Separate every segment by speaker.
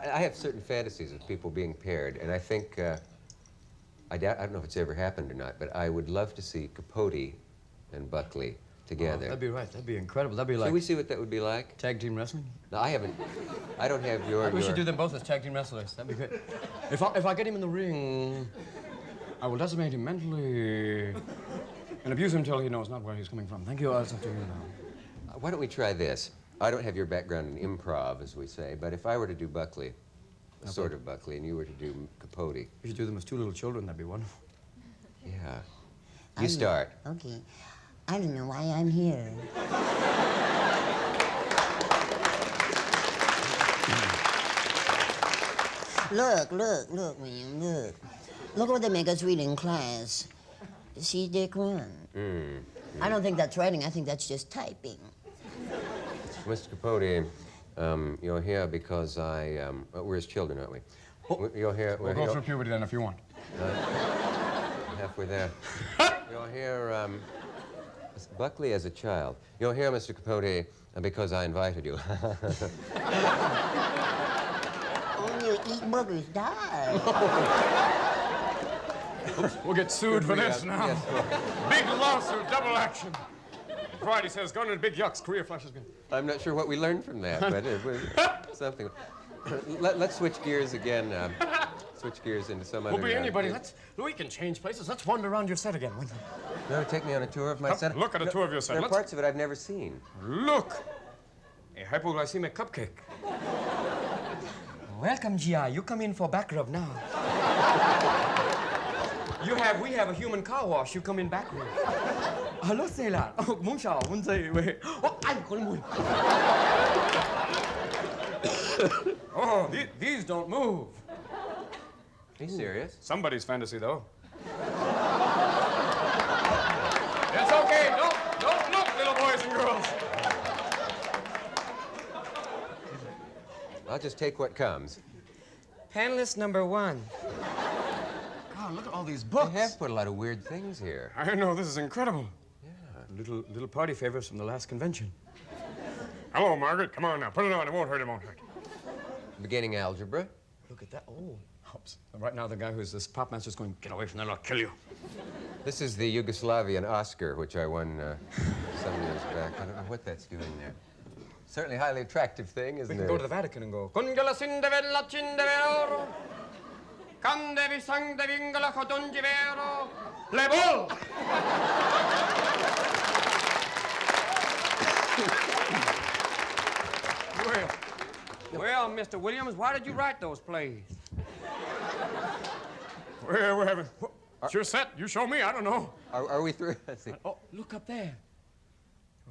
Speaker 1: I have certain fantasies of people being paired, and I think, I don't know if it's ever happened or not, but I would love to see Capote and Buckley together.
Speaker 2: Oh, that'd be right. That'd be incredible. That'd be like...
Speaker 1: Should we see what that would be like?
Speaker 2: Tag team wrestling?
Speaker 1: No, I don't have your...
Speaker 2: We should do them both as tag team wrestlers. That'd be good. If I get him in the ring, I will decimate him mentally and abuse him till he knows not where he's coming from. Thank you. It's up to you now.
Speaker 1: Why don't we try this? I don't have your background in improv, as we say, but if I were to do Buckley, a sort of Buckley, and you were to do Capote...
Speaker 2: You should do them as two little children. That'd be wonderful.
Speaker 1: Yeah. You start.
Speaker 3: Okay. I don't know why I'm here. Look, William, look. Look what they make us read in class. See, Dick, run. I don't think that's writing. I think that's just typing.
Speaker 1: Mr. Capote, you're here because we're his children, aren't we?
Speaker 2: Oh.
Speaker 1: You're here...
Speaker 2: We'll go through puberty then if you want.
Speaker 1: Halfway there. You're here, Buckley as a child. You're here, Mr. Capote, because I invited you.
Speaker 3: Only you eat boogers, die.
Speaker 2: We'll get sued for this now.
Speaker 1: Yes, well.
Speaker 2: Big lawsuit, double action. Friday says, going to Big Yuck's career flashes.
Speaker 1: I'm not sure what we learned from that, but it was something. Let's switch gears again. Switch gears into some other...
Speaker 2: We'll be anybody. We can change places. Let's wander around your set again.
Speaker 1: No, take me on a tour of my set.
Speaker 2: Look at a tour of your set.
Speaker 1: There are parts of it I've never seen.
Speaker 2: Look! A hypoglycemic cupcake. Welcome, G.I. You come in for back rub now. We have a human car wash. You come in back rub. Hello, Sailor. Oh, these don't move.
Speaker 1: Are you serious?
Speaker 2: Somebody's fantasy, though. It's okay. Don't look, little boys and girls.
Speaker 1: I'll just take what comes.
Speaker 4: Panelist number 1.
Speaker 2: God, look at all these books.
Speaker 1: They have put a lot of weird things here.
Speaker 2: I know, this is incredible.
Speaker 1: Yeah.
Speaker 2: Little party favors from the last convention. Hello, Margaret. Come on now. Put it on. It won't hurt.
Speaker 1: Beginning algebra.
Speaker 2: Look at that. Oh. Oops. Right now, the guy who's this pop master's going, get away from there, I'll kill you.
Speaker 1: This is the Yugoslavian Oscar, which I won some years back. I don't know what that's doing there. Certainly a highly attractive thing, isn't it?
Speaker 2: We can go to the Vatican and go, Congela sindevella cindevero, candevi sang de vingola codongivero, le bol! Well, Mr. Williams, why did you write those plays? Well, we're having... It's your set. You show me. I don't know.
Speaker 1: Are we through? Let's see.
Speaker 2: Oh, look up there.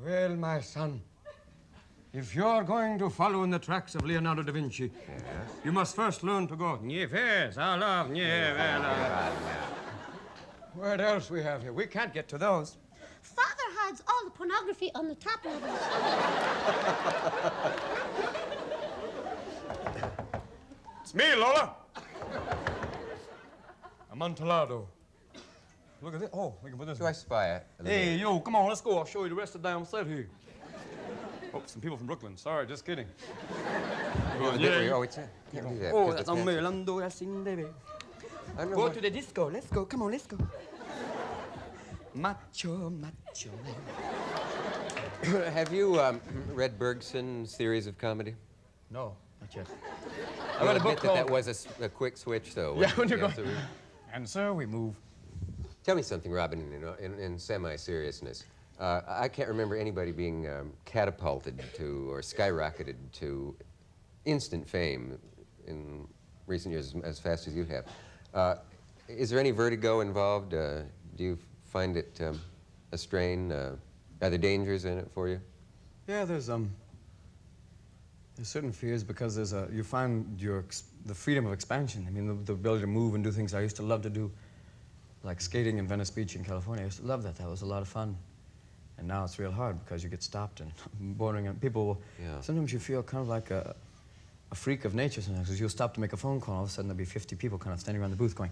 Speaker 2: Well, my son, if you're going to follow in the tracks of Leonardo da Vinci, you must first learn to go, Nieves, I love Nievela. What else we have here? We can't get to those.
Speaker 3: Father hides all the pornography on the top levels.
Speaker 2: It's me, Lola. Amontillado. Look at this. Oh, we can put this.
Speaker 1: Do I spy it?
Speaker 2: Hey, yo, come on, let's go. I'll show you the rest of the damn set here. Oh, some people from Brooklyn. Sorry, just kidding.
Speaker 1: Oh, it's it. Can't do that.
Speaker 2: Oh, that's on me. Go to the disco. Let's go. Come on, let's go. Macho.
Speaker 1: Have you read Bergson's series of comedy?
Speaker 2: No, not yet.
Speaker 1: I read a book that was a quick switch, though.
Speaker 2: Yeah, when you go. And so we move.
Speaker 1: Tell me something, Robin, in semi-seriousness. I can't remember anybody being catapulted to or skyrocketed to instant fame in recent years as fast as you have. Is there any vertigo involved? Do you find it a strain? Are there dangers in it for you?
Speaker 2: Yeah, there's certain fears because you find the freedom of expansion. I mean, the ability to move and do things I used to love to do, like skating in Venice Beach in California. I used to love that. That was a lot of fun. And now it's real hard because you get stopped and bordering on people.
Speaker 1: Yeah.
Speaker 2: Sometimes you feel kind of like a freak of nature sometimes because you'll stop to make a phone call and all of a sudden there'll be 50 people kind of standing around the booth going,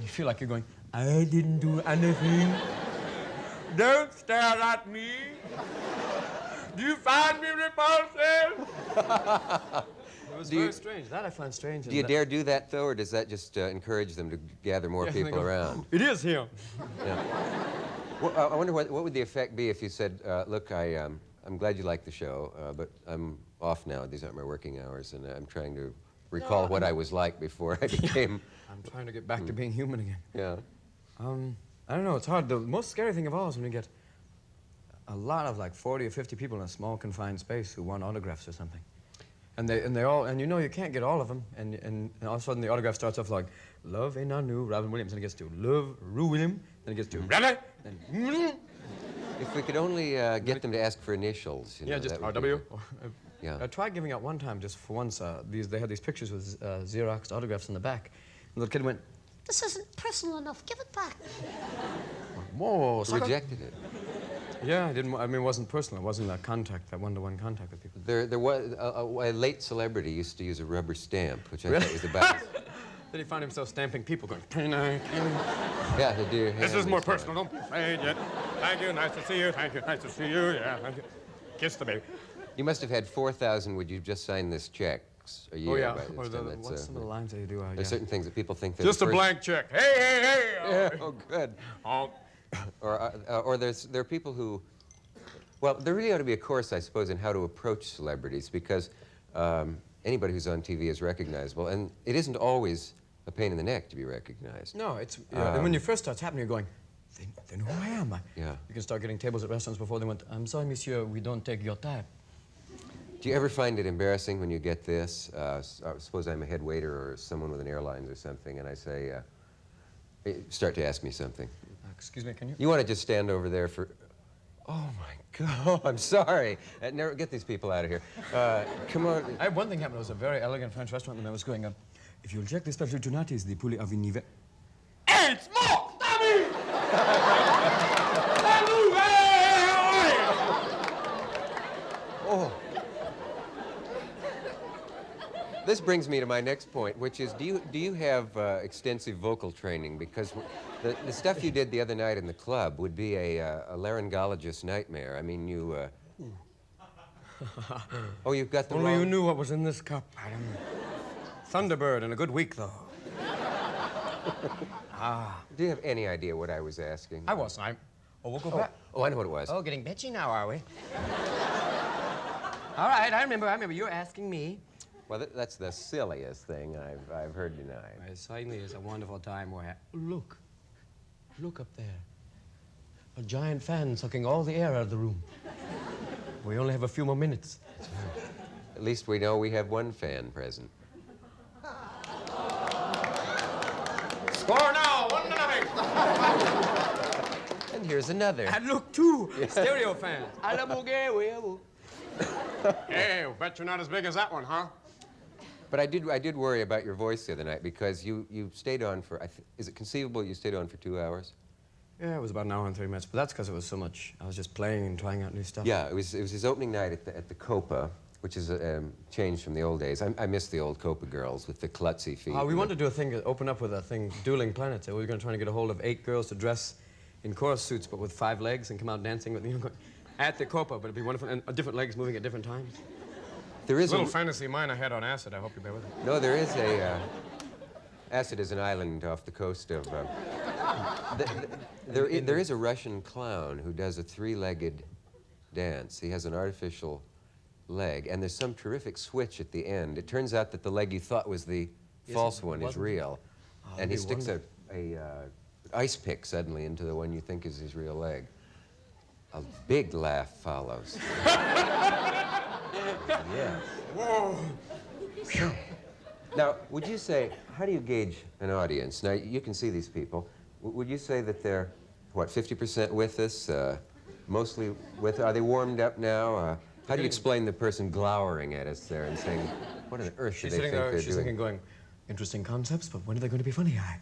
Speaker 2: you feel like you're going, I didn't do anything. Don't stare at me. Do you find me repulsive? It was very strange. That I find strange.
Speaker 1: Do you dare do that, though, or does that just encourage them to gather more people around?
Speaker 2: It is him.
Speaker 1: Yeah. Well, I wonder what would the effect be if you said, look, I'm glad you like the show, but I'm off now. These aren't my working hours, and I'm trying to recall what I was like before I became...
Speaker 2: I'm trying to get back to being human again.
Speaker 1: Yeah.
Speaker 2: I don't know, it's hard. The most scary thing of all is when you get a lot of like 40 or 50 people in a small confined space who want autographs or something. And they all, and you know you can't get all of them, and all of a sudden the autograph starts off like, love ain't I new, Robin Williams, and it gets to love Rue William, then it gets to Robin, then
Speaker 1: If we could only get them to ask for initials. You know,
Speaker 2: just
Speaker 1: that would
Speaker 2: RW.
Speaker 1: Yeah.
Speaker 2: I tried giving out one time just for once. They had these pictures with Xeroxed autographs in the back. And the kid went,
Speaker 3: This isn't personal enough. Give it back.
Speaker 2: whoa, sucker.
Speaker 1: Rejected it.
Speaker 2: Yeah, I didn't. I mean, it wasn't personal. It wasn't that contact, that one-to-one contact with people.
Speaker 1: There was a late celebrity used to use a rubber stamp, which I thought was about.
Speaker 2: Then he found himself stamping people, going, can I?
Speaker 1: Yeah, the dear.
Speaker 2: This is more personal. Don't be afraid yet. Thank you. Nice to see you. Thank you. Nice to see you. Yeah. Thank you. Kiss the baby.
Speaker 1: You must have had 4,000. Would you just sign this checks a year?
Speaker 2: Oh yeah.
Speaker 1: by this
Speaker 2: Or
Speaker 1: time?
Speaker 2: what's some of the lines that you do?
Speaker 1: There's certain things that people think that
Speaker 2: Just a blank check. Hey, hey, hey.
Speaker 1: Yeah, oh, good.
Speaker 2: Oh.
Speaker 1: Or there are people who, well, there really ought to be a course, I suppose, in how to approach celebrities, because anybody who's on TV is recognizable, and it isn't always a pain in the neck to be recognized.
Speaker 2: No, it's and when you first starts happening, you're going, they know who I am.
Speaker 1: Yeah.
Speaker 2: You can start getting tables at restaurants before they went, I'm sorry, monsieur, we don't take your type.
Speaker 1: Do you ever find it embarrassing when you get this? Suppose I'm a head waiter or someone with an airlines or something, and I say, start to ask me something.
Speaker 2: Excuse me, can you?
Speaker 1: You want to just stand over there for... Oh, my God, I'm sorry. Never get these people out of here. Come on.
Speaker 2: I had one thing happen. It was a very elegant French restaurant, and I was going, if you'll check the special tonight is the poulet à vinive. Hey, it's more!
Speaker 1: Oh. This brings me to my next point, which is, do you have extensive vocal training? Because the stuff you did the other night in the club would be a laryngologist's nightmare. I mean, you... Oh, you've got the
Speaker 2: Only
Speaker 1: wrong...
Speaker 2: you knew what was in this cup. I don't know. Thunderbird in a good week, though.
Speaker 1: Do you have any idea what I was asking?
Speaker 2: I was. Oh, we'll go back.
Speaker 1: Oh, I know what it was.
Speaker 4: Oh, getting bitchy now, are we? All right, I remember. You're asking me.
Speaker 1: Well, that's the silliest thing I've heard tonight.
Speaker 2: It certainly is a wonderful time we're Look up there. A giant fan sucking all the air out of the room. We only have a few more minutes.
Speaker 1: At least we know we have one fan present.
Speaker 2: Score now, 1-0.
Speaker 1: And here's another.
Speaker 2: And look, two stereo fans. Hey, bet you're not as big as that one, huh?
Speaker 1: But I did worry about your voice the other night because you stayed on for, is it conceivable you stayed on for 2 hours?
Speaker 2: Yeah, it was about an hour and 30 minutes, but that's because it was so much. I was just playing and trying out new stuff.
Speaker 1: Yeah, it was his opening night at the Copa, which is a change from the old days. I miss the old Copa girls with the klutzy feet.
Speaker 2: We wanted to do a thing, open up with a thing, Dueling Planets. We were going to try to get a hold of 8 girls to dress in chorus suits, but with 5 legs and come out dancing with, at the Copa, but it'd be wonderful, and different legs moving at different times.
Speaker 1: There is
Speaker 2: a little fantasy of mine I had on acid. I hope you bear with me.
Speaker 1: No, there is a... Acid is an island off the coast of... there is a Russian clown who does a 3-legged dance. He has an artificial leg, and there's some terrific switch at the end. It turns out that the leg you thought was the false one is real. And he sticks a ice pick suddenly into the one you think is his real leg. A big laugh follows. Yes.
Speaker 2: Whoa.
Speaker 1: Now, would you say, how do you gauge an audience? Now, you can see these people. Would you say that they're, what, 50% with us? Mostly with, are they warmed up now? How do you explain the person glowering at us there and saying, what on earth do they think they're doing?
Speaker 2: She's sitting going, interesting concepts, but when are they going to be funny?
Speaker 1: Yeah.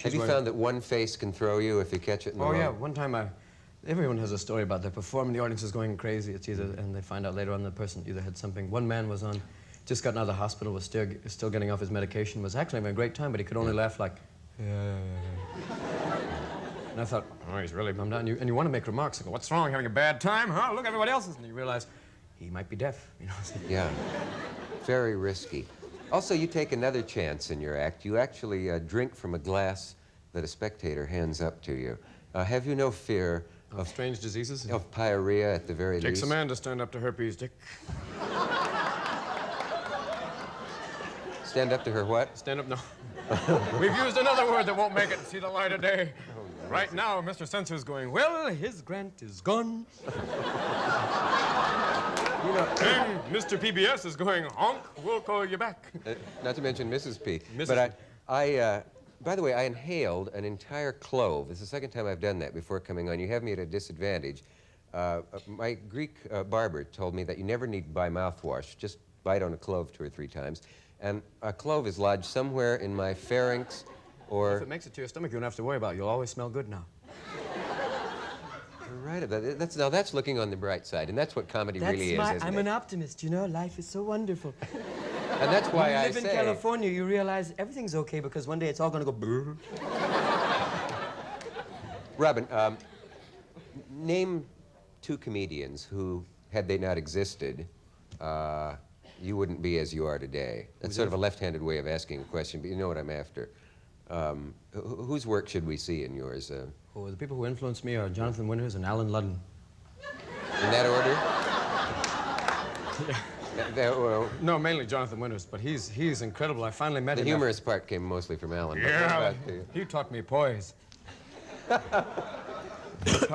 Speaker 1: Have you found that one face can throw you if you catch it in the wrong?
Speaker 2: Yeah, one time everyone has a story about they perform and the audience is going crazy. It's either, and they find out later on the person either had something. One man was on, just gotten out of the hospital, was still getting off his medication, was actually having a great time, but he could only laugh like, And I thought, oh, he's really bummed out. And you want to make remarks. I go, what's wrong? Having a bad time? Huh? Look, everybody else is. And you realize he might be deaf, you know.
Speaker 1: Yeah. Very risky. Also, you take another chance in your act. You actually drink from a glass that a spectator hands up to you. Have you no fear
Speaker 2: of strange diseases?
Speaker 1: Of pyorrhea at the very least?
Speaker 2: Takes a man to stand up to herpes, Dick.
Speaker 1: Stand up to her what?
Speaker 2: Stand up, no. We've used another word that won't make it see the light of day. Oh, right now, Mr. Censor's going, well, his grant is gone. You know, and Mr. PBS is going, honk, we'll call you back.
Speaker 1: Not to mention Mrs. P.
Speaker 2: Mrs.
Speaker 1: But by the way, I inhaled an entire clove. It's the second time I've done that before coming on. You have me at a disadvantage. My Greek barber told me that you never need to buy mouthwash. Just bite on a clove 2 or 3 times. And a clove is lodged somewhere in my pharynx or...
Speaker 2: If it makes it to your stomach, you don't have to worry about it. You'll always smell good now.
Speaker 1: You're right about that. Now, that's looking on the bright side, and that's what comedy really is, isn't
Speaker 4: I'm
Speaker 1: it?
Speaker 4: an optimist, you know? Life is so wonderful.
Speaker 1: And that's why I
Speaker 4: When you live in California, you realize everything's okay because one day it's all going to go brrr.
Speaker 1: Robin, name 2 comedians who, had they not existed, you wouldn't be as you are today. That's sort of a left-handed way of asking a question, but you know what I'm after. Whose work should we see in yours?
Speaker 2: Oh, the people who influenced me are Jonathan Winters and Alan Ludden.
Speaker 1: In that order?
Speaker 2: Yeah. No, mainly Jonathan Winters, but he's incredible. I finally met him.
Speaker 1: The humorous part came mostly from Alan.
Speaker 2: Yeah, he taught me poise.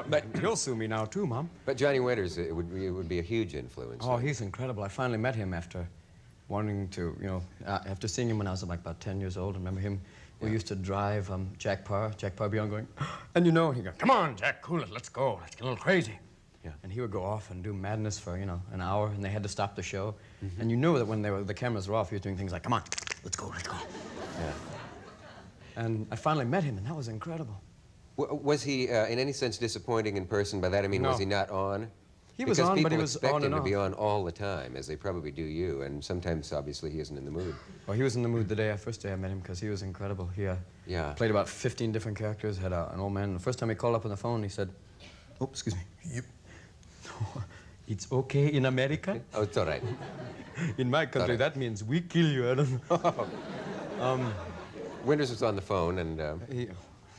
Speaker 2: But he'll sue me now, too, Mom.
Speaker 1: But Johnny Winters, it would be a huge influence.
Speaker 2: Oh, he's incredible. I finally met him after wanting to, you know, after seeing him when I was like about 10 years old. I remember him. We used to drive Jack Parr beyond going, and you know, he'd go, come on, Jack, cool it, let's go. Let's get a little crazy.
Speaker 1: Yeah.
Speaker 2: And he would go off and do madness for, you know, an hour, and they had to stop the show. Mm-hmm. And you knew that when the cameras were off, he was doing things like, come on, let's go, let's go.
Speaker 1: Yeah.
Speaker 2: And I finally met him, and that was incredible.
Speaker 1: Was he, in any sense, disappointing in person? By that I mean,
Speaker 2: No.
Speaker 1: was he not on?
Speaker 2: He was on, but he was
Speaker 1: Because people expect
Speaker 2: on and
Speaker 1: him to
Speaker 2: off.
Speaker 1: be on all the time, as they probably do you, and sometimes, obviously, he isn't in the mood.
Speaker 2: Well, he was in the mood the first day I met him, because he was incredible. He played about 15 different characters, had an old man. The first time he called up on the phone, he said, oh, excuse me. Yep. It's okay in America?
Speaker 1: Oh, it's all right.
Speaker 2: In my country, that means we kill you. I don't know.
Speaker 1: Winters was on the phone, and...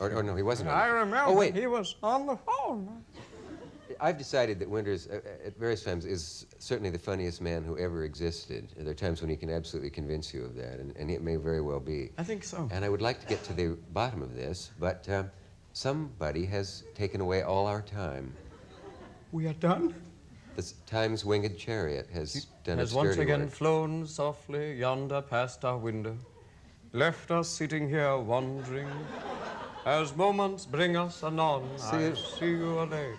Speaker 1: Or no, he wasn't on the phone.
Speaker 2: I remember.
Speaker 1: Oh, wait.
Speaker 2: He was on the phone.
Speaker 1: I've decided that Winters, at various times, is certainly the funniest man who ever existed. There are times when he can absolutely convince you of that, and it may very well be.
Speaker 2: I think so.
Speaker 1: And I would like to get to the bottom of this, but somebody has taken away all our time.
Speaker 2: We are done?
Speaker 1: The time's winged chariot has done its
Speaker 2: Has once
Speaker 1: dirty
Speaker 2: again
Speaker 1: work.
Speaker 2: flown softly yonder past our window, left us sitting here wondering, as moments bring us anon.
Speaker 1: See you.
Speaker 2: See you later.